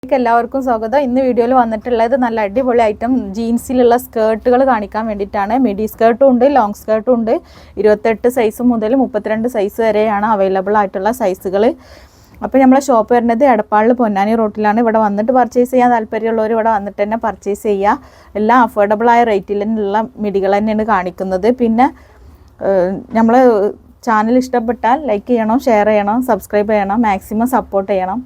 എല്ലാവർക്കും സ്വാഗതം. ഇന്ന് വീഡിയോയിൽ വന്നിട്ടുള്ളത് നല്ല അടിപൊളി ഐറ്റം ജീൻസിലുള്ള സ്കേർട്ടുകൾ കാണിക്കാൻ വേണ്ടിയിട്ടാണ്. മിഡി സ്കേർട്ടും ഉണ്ട്, ലോങ് സ്കേർട്ടും ഉണ്ട്. 28 സൈസ് മുതൽ 32 സൈസ് വരെയാണ് അവൈലബിൾ ആയിട്ടുള്ള സൈസുകൾ. അപ്പോൾ നമ്മളെ ഷോപ്പ് വരുന്നത് എടപ്പാളിൽ പൊന്നാനി റോട്ടിലാണ്. ഇവിടെ വന്നിട്ട് പർച്ചേസ് ചെയ്യാൻ താല്പര്യമുള്ളവർ ഇവിടെ വന്നിട്ട് തന്നെ പർച്ചേസ് ചെയ്യുക. എല്ലാം അഫോർഡബിളായ റേറ്റിലുള്ള മിഡികൾ തന്നെയാണ് കാണിക്കുന്നത്. പിന്നെ നമ്മൾ ചാനൽ ഇഷ്ടപ്പെട്ടാൽ ലൈക്ക് ചെയ്യണം, ഷെയർ ചെയ്യണം, സബ്സ്ക്രൈബ് ചെയ്യണം, മാക്സിമം സപ്പോർട്ട് ചെയ്യണം.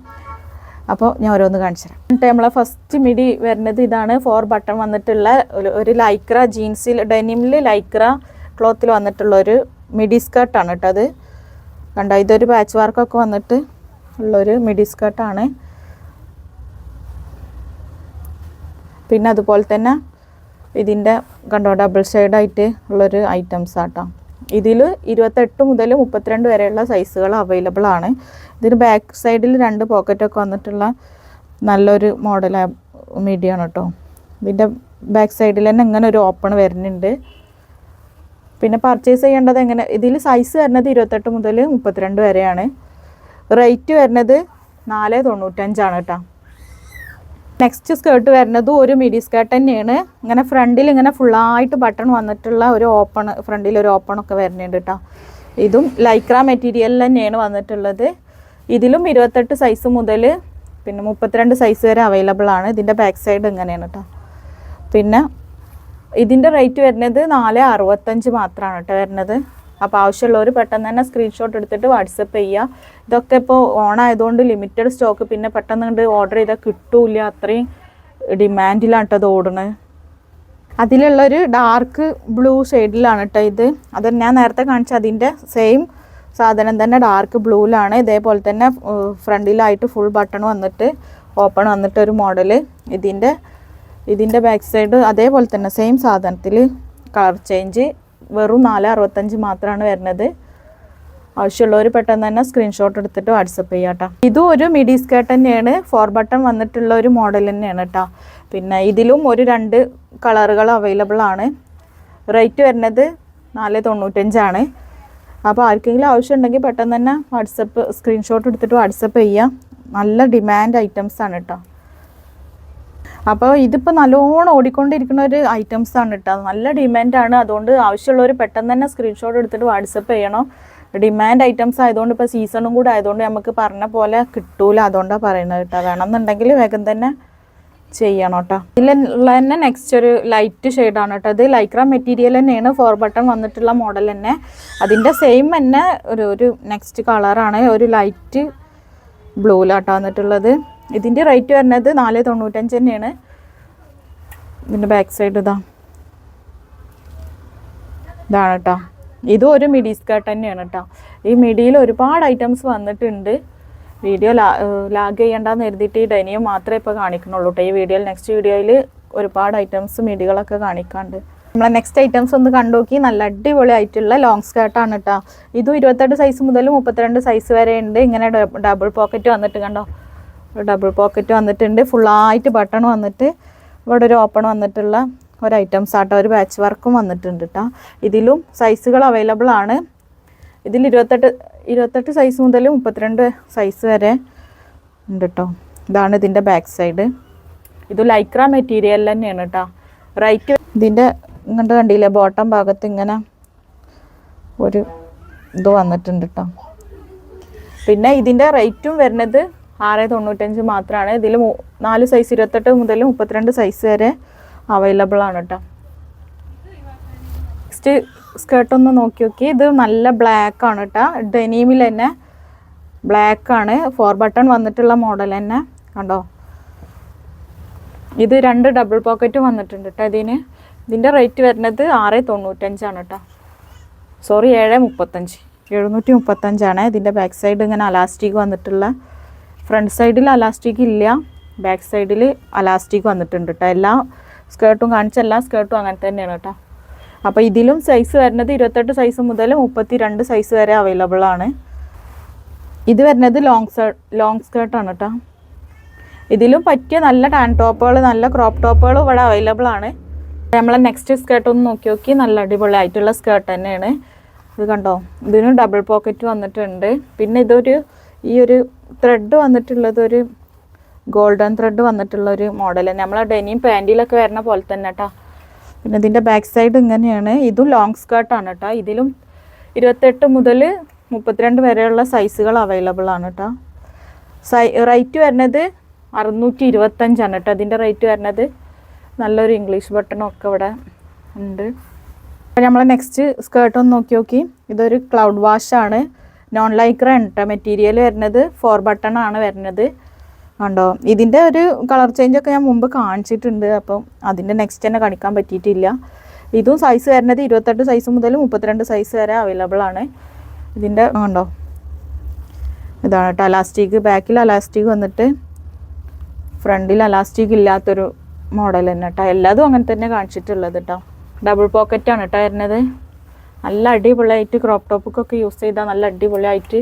അപ്പോൾ ഞാൻ ഓരോന്ന് കാണിച്ചു തരാം. എന്നിട്ട് നമ്മളെ ഫസ്റ്റ് മിഡി വരുന്നത് ഇതാണ്. 4 ബട്ടൺ വന്നിട്ടുള്ള ഒരു ലൈക്ര ജീൻസിൽ ഡെനിമിൽ ലൈക്ര ക്ലോത്തിൽ വന്നിട്ടുള്ള ഒരു മിഡി സ്കേർട്ടാണ് കേട്ടോ. അത് കണ്ടോ, ഇതൊരു പാച്ച് വർക്കൊക്കെ വന്നിട്ട് ഉള്ളൊരു മിഡി സ്കേർട്ടാണ്. പിന്നെ അതുപോലെ തന്നെ ഇതിൻ്റെ കണ്ടോ ഡബിൾ ഷെയ്ഡായിട്ട് ഉള്ളൊരു ഐറ്റംസ് ആട്ടോ. ഇതിൽ 28 മുതൽ 32 വരെയുള്ള സൈസുകൾ അവൈലബിൾ ആണ്. ഇതിന് ബാക്ക് സൈഡിൽ 2 പോക്കറ്റൊക്കെ വന്നിട്ടുള്ള നല്ലൊരു മോഡൽ മിഡിയാണ് കേട്ടോ. ഇതിൻ്റെ ബാക്ക് സൈഡിൽ തന്നെ ഇങ്ങനെ ഒരു ഓപ്പൺ വരുന്നുണ്ട്. പിന്നെ പർച്ചേസ് ചെയ്യേണ്ടത് എങ്ങനെ, ഇതിൽ സൈസ് വരുന്നത് 28 മുതൽ 32 വരെയാണ്. റേറ്റ് വരുന്നത് 495 കേട്ടോ. നെക്സ്റ്റ് സ്കേർട്ട് വരുന്നത് ഒരു മിഡി സ്കേർട്ട് തന്നെയാണ്. ഇങ്ങനെ ഫ്രണ്ടിൽ ഇങ്ങനെ ഫുള്ളായിട്ട് ബട്ടൺ വന്നിട്ടുള്ള ഒരു ഓപ്പൺ, ഫ്രണ്ടിൽ ഒരു ഓപ്പൺ ഒക്കെ വരുന്നുണ്ട് കേട്ടോ. ഇതും ലൈക്ര മെറ്റീരിയൽ തന്നെയാണ് വന്നിട്ടുള്ളത്. ഇതിലും 28 സൈസ് മുതൽ പിന്നെ 32 സൈസ് വരെ അവൈലബിൾ ആണ്. ഇതിൻ്റെ ബാക്ക് സൈഡ് ഇങ്ങനെയാണ് കേട്ടോ. പിന്നെ ഇതിൻ്റെ റേറ്റ് വരുന്നത് 465 മാത്രമാണ് കേട്ടോ വരുന്നത്. അപ്പോൾ ആവശ്യമുള്ളവർ പെട്ടെന്ന് തന്നെ സ്ക്രീൻഷോട്ട് എടുത്തിട്ട് വാട്സപ്പ് ചെയ്യുക. ഇതൊക്കെ ഇപ്പോൾ ഓണായതുകൊണ്ട് ലിമിറ്റഡ് സ്റ്റോക്ക്, പിന്നെ പെട്ടെന്ന് കണ്ട് ഓർഡർ ചെയ്താൽ കിട്ടൂല, അത്രയും ഡിമാൻഡിലാണ് കേട്ടോ അത് ഓടുന്നത്. അതിലുള്ളൊരു ഡാർക്ക് ബ്ലൂ ഷെയ്ഡിലാണ് കേട്ടോ ഇത്. അത് ഞാൻ നേരത്തെ കാണിച്ച അതിൻ്റെ സെയിം സാധനം തന്നെ ഡാർക്ക് ബ്ലൂവിലാണ്. ഇതേപോലെ തന്നെ ഫ്രണ്ടിലായിട്ട് ഫുൾ ബട്ടൺ വന്നിട്ട് ഓപ്പൺ വന്നിട്ട് ഒരു മോഡൽ. ഇതിൻ്റെ ബാക്ക് സൈഡ് അതേപോലെ തന്നെ സെയിം സാധനത്തിൽ കളർ ചേഞ്ച്. വെറും 465 മാത്രമാണ് വരുന്നത്. ആവശ്യമുള്ളവർ പെട്ടെന്ന് തന്നെ സ്ക്രീൻഷോട്ട് എടുത്തിട്ട് വാട്സപ്പ് ചെയ്യാം കേട്ടോ. ഇതും ഒരു മിഡി സ്കേർട്ട് തന്നെയാണ്. 4 ബട്ടൺ വന്നിട്ടുള്ള ഒരു മോഡൽ തന്നെയാണ് കേട്ടോ. പിന്നെ ഇതിലും ഒരു 2 കളറുകൾ അവൈലബിൾ ആണ്. റേറ്റ് വരുന്നത് 495 അപ്പോൾ ആർക്കെങ്കിലും ആവശ്യമുണ്ടെങ്കിൽ പെട്ടെന്ന് തന്നെ വാട്സപ്പ് സ്ക്രീൻഷോട്ട് എടുത്തിട്ട് വാട്സപ്പ് ചെയ്യാം. നല്ല ഡിമാൻഡ് ഐറ്റംസ് ആണ് കേട്ടോ. അപ്പോൾ ഇതിപ്പോൾ നല്ലോണം ഓടിക്കൊണ്ടിരിക്കുന്ന ഒരു ഐറ്റംസ് ആണ് കേട്ടോ. നല്ല ഡിമാൻഡാണ്. അതുകൊണ്ട് ആവശ്യമുള്ളവർ പെട്ടെന്ന് തന്നെ സ്ക്രീൻഷോട്ട് എടുത്തിട്ട് വാട്സപ്പ് ചെയ്യണം. ഡിമാൻഡ് ഐറ്റംസ് ആയതുകൊണ്ട് ഇപ്പോൾ സീസണും കൂടെ ആയതുകൊണ്ട് നമുക്ക് പറഞ്ഞ പോലെ കിട്ടൂല. അതുകൊണ്ടാണ് പറയുന്നത് കേട്ടോ. വേണമെന്നുണ്ടെങ്കിൽ വേഗം തന്നെ ചെയ്യണം കേട്ടോ. ഇതിലുള്ള തന്നെ നെക്സ്റ്റ് ഒരു ലൈറ്റ് ഷെയ്ഡാണ് കേട്ടോ. ഇത് ലൈക്ര മെറ്റീരിയൽ തന്നെയാണ്. 4 ബട്ടൺ വന്നിട്ടുള്ള മോഡൽ തന്നെ. അതിൻ്റെ സെയിം തന്നെ ഒരു നെക്സ്റ്റ് കളറാണ്, ഒരു ലൈറ്റ് ബ്ലൂലാട്ടോ വന്നിട്ടുള്ളത്. ഇതിൻ്റെ റേറ്റ് വരുന്നത് 495 തന്നെയാണ്. ഇതിൻ്റെ ബാക്ക് സൈഡ് ഇതാണ് കേട്ടോ. ഇതും ഒരു മിഡി സ്കേർട്ട് തന്നെയാണ് കേട്ടോ. ഈ മിഡിയിൽ ഒരുപാട് ഐറ്റംസ് വന്നിട്ടുണ്ട്. വീഡിയോ ലാഗ് ചെയ്യേണ്ടെന്ന് എഴുതിയിട്ട് ഈ ഡെനിയം മാത്രമേ ഇപ്പോൾ കാണിക്കണുള്ളൂ കേട്ടോ. ഈ വീഡിയോയിൽ നെക്സ്റ്റ് വീഡിയോയിൽ ഒരുപാട് ഐറ്റംസ് മിഡികളൊക്കെ കാണിക്കാണ്ട്. നമ്മളെ നെക്സ്റ്റ് ഐറ്റംസ് ഒന്ന് കണ്ടു നോക്കി. നല്ല അടിപൊളി ആയിട്ടുള്ള ലോങ് സ്കേർട്ടാണ് കേട്ടോ. ഇതും 28 സൈസ് മുതൽ 32 സൈസ് വരെ ഉണ്ട്. ഇങ്ങനെ ഡബിൾ പോക്കറ്റ് വന്നിട്ട് കണ്ടോ, ഡബിൾ പോക്കറ്റ് വന്നിട്ടുണ്ട്. ഫുള്ളായിട്ട് ബട്ടൺ വന്നിട്ട് ഇവിടെ ഒരു ഓപ്പൺ വന്നിട്ടുള്ള ഒരു ഐറ്റംസ് ആട്ടോ. ഒരു പാച്ച് വർക്കും വന്നിട്ടുണ്ട് കേട്ടോ. ഇതിലും സൈസുകൾ അവൈലബിൾ ആണ്. ഇതിൽ 28 സൈസ് മുതൽ 32 സൈസ് വരെ ഉണ്ട് കേട്ടോ. ഇതാണ് ഇതിൻ്റെ ബാക്ക് സൈഡ്. ഇത് ലൈക്ര മെറ്റീരിയൽ തന്നെയാണ് കേട്ടോ. റേറ്റ് ഇതിൻ്റെ ഇങ്ങോട്ട് കണ്ടില്ലേ, ബോട്ടം ഭാഗത്ത് ഇങ്ങനെ ഒരു ഇത് വന്നിട്ടുണ്ട് കേട്ടോ. പിന്നെ ഇതിൻ്റെ റേറ്റും വരുന്നത് 695 മാത്രമാണ്. ഇതിൽ 4 സൈസ് 28 മുതൽ 32 സൈസ് വരെ അവൈലബിൾ ആണ് കേട്ടോ. നെക്സ്റ്റ് സ്കേർട്ടൊന്ന് നോക്കി. ഇത് നല്ല ബ്ലാക്ക് ആണ് കേട്ടോ. ഡെനീമിൽ തന്നെ ബ്ലാക്ക് ആണ്. 4 ബട്ടൺ വന്നിട്ടുള്ള മോഡൽ തന്നെ കണ്ടോ. ഇത് 2 ഡബിൾ പോക്കറ്റ് വന്നിട്ടുണ്ട് കേട്ടോ. ഇതിൻ്റെ റേറ്റ് വരുന്നത് 695 കേട്ടോ. സോറി 735 ഇതിൻ്റെ ബാക്ക് സൈഡ് ഇങ്ങനെ അലാസ്റ്റിക് വന്നിട്ടുള്ള, ഫ്രണ്ട് സൈഡിൽ അലാസ്റ്റിക് ഇല്ല, ബാക്ക് സൈഡിൽ അലാസ്റ്റിക് വന്നിട്ടുണ്ട് കേട്ടോ. എല്ലാ സ്കേർട്ടും കാണിച്ച എല്ലാ സ്കേർട്ടും അങ്ങനെ തന്നെയാണ് കേട്ടോ. അപ്പോൾ ഇതിലും സൈസ് വരുന്നത് 28 സൈസ് മുതൽ 32 സൈസ് വരെ അവൈലബിൾ ആണ്. ഇത് വരുന്നത് ലോങ് സ്കേർട്ടാണ് കേട്ടോ. ഇതിലും പറ്റിയ നല്ല ടാൻ ടോപ്പുകൾ, നല്ല ക്രോപ്പ് ടോപ്പുകൾ ഇവിടെ അവൈലബിൾ ആണ്. നമ്മളെ നെക്സ്റ്റ് സ്കേർട്ട് ഒന്ന് നോക്കി. നല്ല അടിപൊളി ആയിട്ടുള്ള സ്കേർട്ട് തന്നെയാണ്. ഇത് കണ്ടോ, ഇതിന് ഡബിൾ പോക്കറ്റ് വന്നിട്ടുണ്ട്. പിന്നെ ഈ ഒരു ത്രെഡ് വന്നിട്ടുള്ളത് ഒരു ഗോൾഡൻ ത്രെഡ് വന്നിട്ടുള്ളൊരു മോഡൽ തന്നെ, നമ്മളെ ഡെനിം പാൻറ്റിലൊക്കെ വരുന്ന പോലെ തന്നെ കേട്ടോ. പിന്നെ ഇതിൻ്റെ ബാക്ക് സൈഡ് ഇങ്ങനെയാണ്. ഇതും ലോങ് സ്കേർട്ടാണ് കേട്ടോ. ഇതിലും 28 മുതൽ 32 വരെയുള്ള സൈസുകൾ അവൈലബിൾ ആണ് കേട്ടോ. റേറ്റ് വരുന്നത് 625 കേട്ടോ. അതിൻ്റെ റേറ്റ് വരുന്നത്. നല്ലൊരു ഇംഗ്ലീഷ് ബട്ടണും ഒക്കെ ഇവിടെ ഉണ്ട്. അപ്പോൾ നമ്മൾ നെക്സ്റ്റ് സ്കേർട്ട് ഒന്ന് നോക്കി. ഇതൊരു ക്ലൗഡ് വാഷാണ്. നോൺ ലൈക്ര കേട്ടോ. മെറ്റീരിയൽ വരുന്നത് 4 ബട്ടൺ ആണ് വരുന്നത് കണ്ടോ. ഇതിൻ്റെ ഒരു കളർ ചേഞ്ചൊക്കെ ഞാൻ മുമ്പ് കാണിച്ചിട്ടുണ്ട്. അപ്പം അതിൻ്റെ നെക്സ്റ്റ് തന്നെ കാണിക്കാൻ പറ്റിയിട്ടില്ല. ഇതും സൈസ് വരുന്നത് 28 സൈസ് മുതൽ 32 സൈസ് വരെ അവൈലബിൾ ആണ്. ഇതിൻ്റെ കണ്ടോ ഇതാണ് കേട്ടോ. അലാസ്റ്റിക് ബാക്കിൽ അലാസ്റ്റിക് വന്നിട്ട് ഫ്രണ്ടിൽ അലാസ്റ്റിക് ഇല്ലാത്തൊരു മോഡൽ തന്നെ കേട്ടോ. എല്ലാതും അങ്ങനെ തന്നെ കാണിച്ചിട്ടുള്ളത് കേട്ടോ. ഡബിൾ പോക്കറ്റാണ് കേട്ടോ വരുന്നത്. നല്ല അടിപൊളിയായിട്ട് ക്രോപ്പ് ടോപ്പൊക്കെ യൂസ് ചെയ്താൽ നല്ല അടിപൊളിയായിട്ട്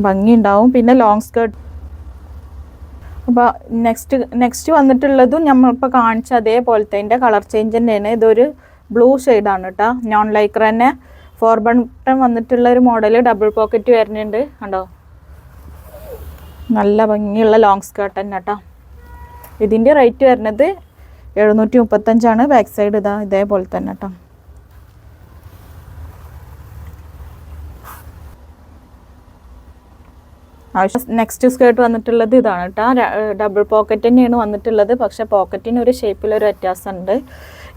ഭംഗി ഉണ്ടാവും. പിന്നെ ലോങ് സ്കേർട്ട്. അപ്പോൾ നെക്സ്റ്റ് വന്നിട്ടുള്ളതും നമ്മളിപ്പോൾ കാണിച്ച അതേപോലത്തെ അതിൻ്റെ കളർ ചേഞ്ച് തന്നെയാണ്. ഇതൊരു ബ്ലൂ ഷെയ്ഡാണ് കേട്ടോ. നോൺ ലൈക്ര തന്നെ 4 ബട്ടൺ വന്നിട്ടുള്ള ഒരു മോഡൽ. ഡബിൾ പോക്കറ്റ് വരുന്നുണ്ട് കണ്ടോ. നല്ല ഭംഗിയുള്ള ലോങ് സ്കേർട്ട് തന്നെ കേട്ടോ. ഇതിൻ്റെ റേറ്റ് വരുന്നത് 735 ബാക്ക് സൈഡ് ഇതേപോലെ തന്നെ കേട്ടോ. നെക്സ്റ്റ് സ്കേർട്ട് വന്നിട്ടുള്ളത് ഇതാണ് കേട്ടോ. ഡബിൾ പോക്കറ്റ് തന്നെയാണ് വന്നിട്ടുള്ളത്. പക്ഷേ പോക്കറ്റിന് ഒരു ഷേപ്പിലൊരു വ്യത്യാസമുണ്ട്.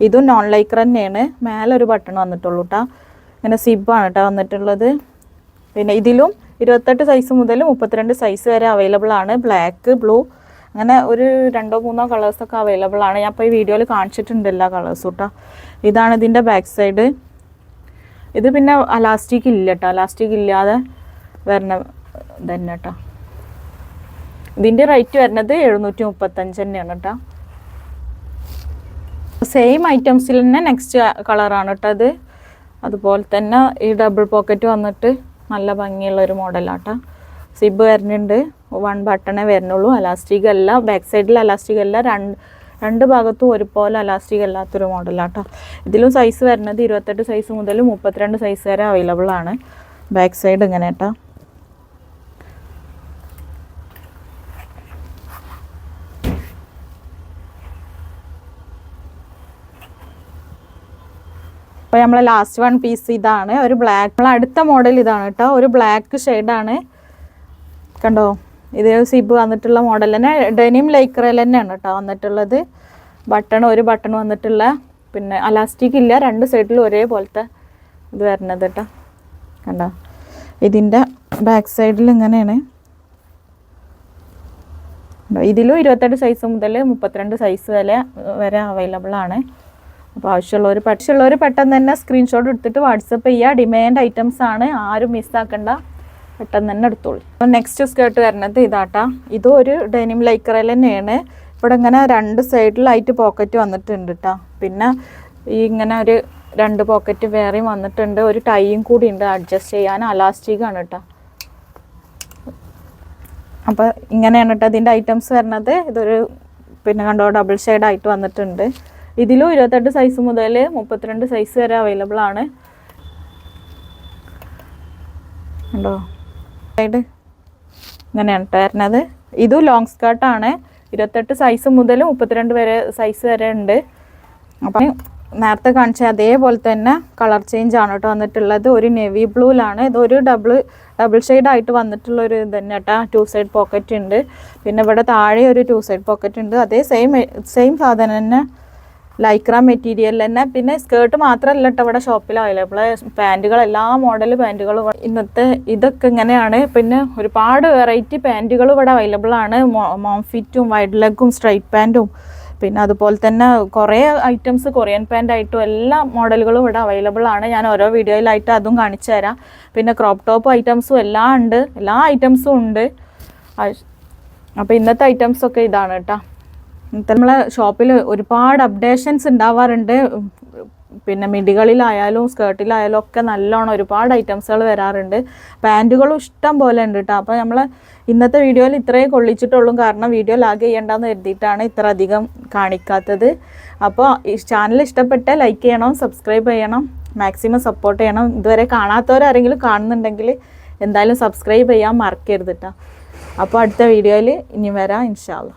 ഇതും നോൺ ലൈക്ര തന്നെയാണ്. മേലെ ഒരു ബട്ടൺ വന്നിട്ടുള്ളൂ കേട്ടോ. ഇങ്ങനെ സിബാണ് കേട്ടോ വന്നിട്ടുള്ളത്. പിന്നെ ഇതിലും 28 സൈസ് മുതൽ 32 സൈസ് വരെ അവൈലബിൾ ആണ്. ബ്ലാക്ക്, ബ്ലൂ അങ്ങനെ ഒരു 2-3 കളേഴ്സൊക്കെ അവൈലബിൾ ആണ്. ഞാൻ ഇപ്പോൾ ഈ വീഡിയോയിൽ കാണിച്ചിട്ടുണ്ട് എല്ലാ കളേഴ്സും കേട്ടോ. ഇതാണ് ഇതിൻ്റെ ബാക്ക് സൈഡ്. ഇത് പിന്നെ അലാസ്റ്റിക് ഇല്ല കേട്ടോ. അലാസ്റ്റിക് ഇല്ലാതെ വരണ തന്നെ കേട്ടോ. ഇതിൻ്റെ റേറ്റ് വരുന്നത് 735 തന്നെയാണ് കേട്ടോ. സെയിം ഐറ്റംസിൽ തന്നെ നെക്സ്റ്റ് കളറാണ് കേട്ടോ അത്. അതുപോലെ തന്നെ ഈ ഡബിൾ പോക്കറ്റ് വന്നിട്ട് നല്ല ഭംഗിയുള്ളൊരു മോഡലാട്ടോ. സിബ് വരുന്നുണ്ട്. 1 ബട്ടണേ വരുന്നുള്ളൂ. അലാസ്റ്റിക് അല്ല. ബാക്ക് സൈഡിൽ അലാസ്റ്റിക് അല്ല. രണ്ട് ഭാഗത്തും ഒരുപോലെ അലാസ്റ്റിക് അല്ലാത്തൊരു മോഡലാട്ടോ. ഇതിലും സൈസ് വരുന്നത് 28 സൈസ് മുതൽ 32 സൈസ് വരെ അവൈലബിൾ ആണ്. ബാക്ക് സൈഡ് ഇങ്ങനെ കേട്ടോ. അപ്പോൾ നമ്മളെ ലാസ്റ്റ് 1 പീസ് ഇതാണ്. ഒരു ബ്ലാക്ക്. നമ്മൾ അടുത്ത മോഡൽ ഇതാണ് കേട്ടോ. ഒരു ബ്ലാക്ക് ഷെയ്ഡാണ് കണ്ടോ. ഇത് സിബ് വന്നിട്ടുള്ള മോഡൽ തന്നെ. ഡെനിം ലൈക്രയിൽ തന്നെയാണ് കേട്ടോ വന്നിട്ടുള്ളത്. ഒരു ബട്ടൺ വന്നിട്ടുള്ള. പിന്നെ അലാസ്റ്റിക് ഇല്ല. 2 സൈഡിലും ഒരേപോലത്തെ ഇത് വരുന്നത് കേട്ടോ കണ്ടോ. ഇതിൻ്റെ ബാക്ക് സൈഡിൽ ഇങ്ങനെയാണ്. ഇതിലും 28 സൈസ് മുതൽ 32 സൈസ് വരെ അവൈലബിൾ ആണ്. അപ്പോൾ ആവശ്യമുള്ളവർ പെട്ടെന്ന് തന്നെ സ്ക്രീൻഷോട്ട് എടുത്തിട്ട് വാട്സപ്പ് ചെയ്യുക. ഡിമാൻഡ് ഐറ്റംസ് ആണ്. ആരും മിസ്സാക്കണ്ട. പെട്ടെന്ന് തന്നെ എടുത്തോളൂ. അപ്പോൾ നെക്സ്റ്റ് സ്കേർട്ട് വരുന്നത് ഇതാട്ടാ. ഇതും ഒരു ഡെനിം ലൈക്രയിൽ തന്നെയാണ്. ഇവിടെ ഇങ്ങനെ 2 സൈഡിലായിട്ട് പോക്കറ്റ് വന്നിട്ടുണ്ട് കേട്ടോ. പിന്നെ ഈ ഇങ്ങനെ ഒരു 2 പോക്കറ്റ് വേറെയും വന്നിട്ടുണ്ട്. ഒരു ടൈയും കൂടി ഉണ്ട് അഡ്ജസ്റ്റ് ചെയ്യാൻ. അലാസ്റ്റിക് ആണ് കേട്ടോ. അപ്പോൾ ഇങ്ങനെയാണ് കേട്ടോ ഇതിൻ്റെ ഐറ്റംസ് വരുന്നത്. ഇതൊരു പിന്നെ കണ്ടോ ഡബിൾ ഷെയ്ഡായിട്ട് വന്നിട്ടുണ്ട്. ഇതിലും 28 സൈസ് മുതൽ 32 സൈസ് വരെ അവൈലബിൾ ആണ് കണ്ടോ. സൈഡ് ഇങ്ങനെയാണ് കേട്ടോ വരുന്നത്. ഇതും ലോങ് സ്കേർട്ടാണ്. 28 സൈസ് മുതൽ 32 വരെ സൈസ് വരെ ഉണ്ട്. അപ്പം നേരത്തെ കാണിച്ച അതേപോലെ തന്നെ കളർ ചേഞ്ച് ആണ് കേട്ടോ വന്നിട്ടുള്ളത്. ഒരു നെവി ബ്ലൂവിലാണ്. ഇതൊരു ഡബിൾ ഷെയ്ഡായിട്ട് വന്നിട്ടുള്ളൊരു ഇത് തന്നെ കേട്ടോ. 2 സൈഡ് പോക്കറ്റ് ഉണ്ട്. പിന്നെ ഇവിടെ താഴെ ഒരു 2 സൈഡ് പോക്കറ്റ് ഉണ്ട്. അതേ സെയിം സാധനം തന്നെ. ലൈക്ര മെറ്റീരിയൽ തന്നെ. പിന്നെ സ്കേർട്ട് മാത്രമല്ല കേട്ടോ ഇവിടെ ഷോപ്പിൽ അവൈലബിൾ. പാൻറ്റുകൾ എല്ലാ മോഡൽ പാൻറ്റുകളും ഇന്നത്തെ ഇതൊക്കെ ഇങ്ങനെയാണ്. പിന്നെ ഒരുപാട് വെറൈറ്റി പാൻറ്റുകൾ ഇവിടെ അവൈലബിൾ ആണ്. മോംഫിറ്റും വൈഡ് ലെഗും സ്ട്രൈറ്റ് പാൻറ്റും പിന്നെ അതുപോലെ തന്നെ കുറേ ഐറ്റംസ് കൊറിയൻ പാൻറ്റായിട്ടും എല്ലാ മോഡലുകളും ഇവിടെ അവൈലബിൾ ആണ്. ഞാൻ ഓരോ വീഡിയോയിലായിട്ട് അതും കാണിച്ചു തരാം. പിന്നെ ക്രോപ്പ് ടോപ്പ് ഐറ്റംസും എല്ലാം ഉണ്ട്. എല്ലാ ഐറ്റംസും ഉണ്ട്. അപ്പോൾ ഇന്നത്തെ ഐറ്റംസൊക്കെ ഇതാണ് കേട്ടോ. നമ്മളെ ഷോപ്പിൽ ഒരുപാട് അപ്ഡേഷൻസ് ഉണ്ടാവാറുണ്ട്. പിന്നെ മിഡികളിലായാലും സ്കേർട്ടിലായാലും ഒക്കെ നല്ലോണം ഒരുപാട് ഐറ്റംസുകൾ വരാറുണ്ട്. പാൻറ്റുകളും ഇഷ്ടം പോലെ ഉണ്ട് കേട്ടോ. അപ്പോൾ നമ്മൾ ഇന്നത്തെ വീഡിയോയിൽ ഇത്രയും കൊള്ളിച്ചിട്ടുള്ളൂ. കാരണം വീഡിയോ ലാഗ് ചെയ്യേണ്ടെന്ന് കരുതിയിട്ടാണ് ഇത്ര അധികം കാണിക്കാത്തത്. അപ്പോൾ ഈ ചാനൽ ഇഷ്ടപ്പെട്ട ലൈക്ക് ചെയ്യണം, സബ്സ്ക്രൈബ് ചെയ്യണം, മാക്സിമം സപ്പോർട്ട് ചെയ്യണം. ഇതുവരെ കാണാത്തവരാരെങ്കിലും കാണുന്നുണ്ടെങ്കിൽ എന്തായാലും സബ്സ്ക്രൈബ് ചെയ്യാൻ മറക്കരുത് കേട്ടോ. അപ്പോൾ അടുത്ത വീഡിയോയിൽ ഇനി വരാം ഇൻഷാ അല്ലാ.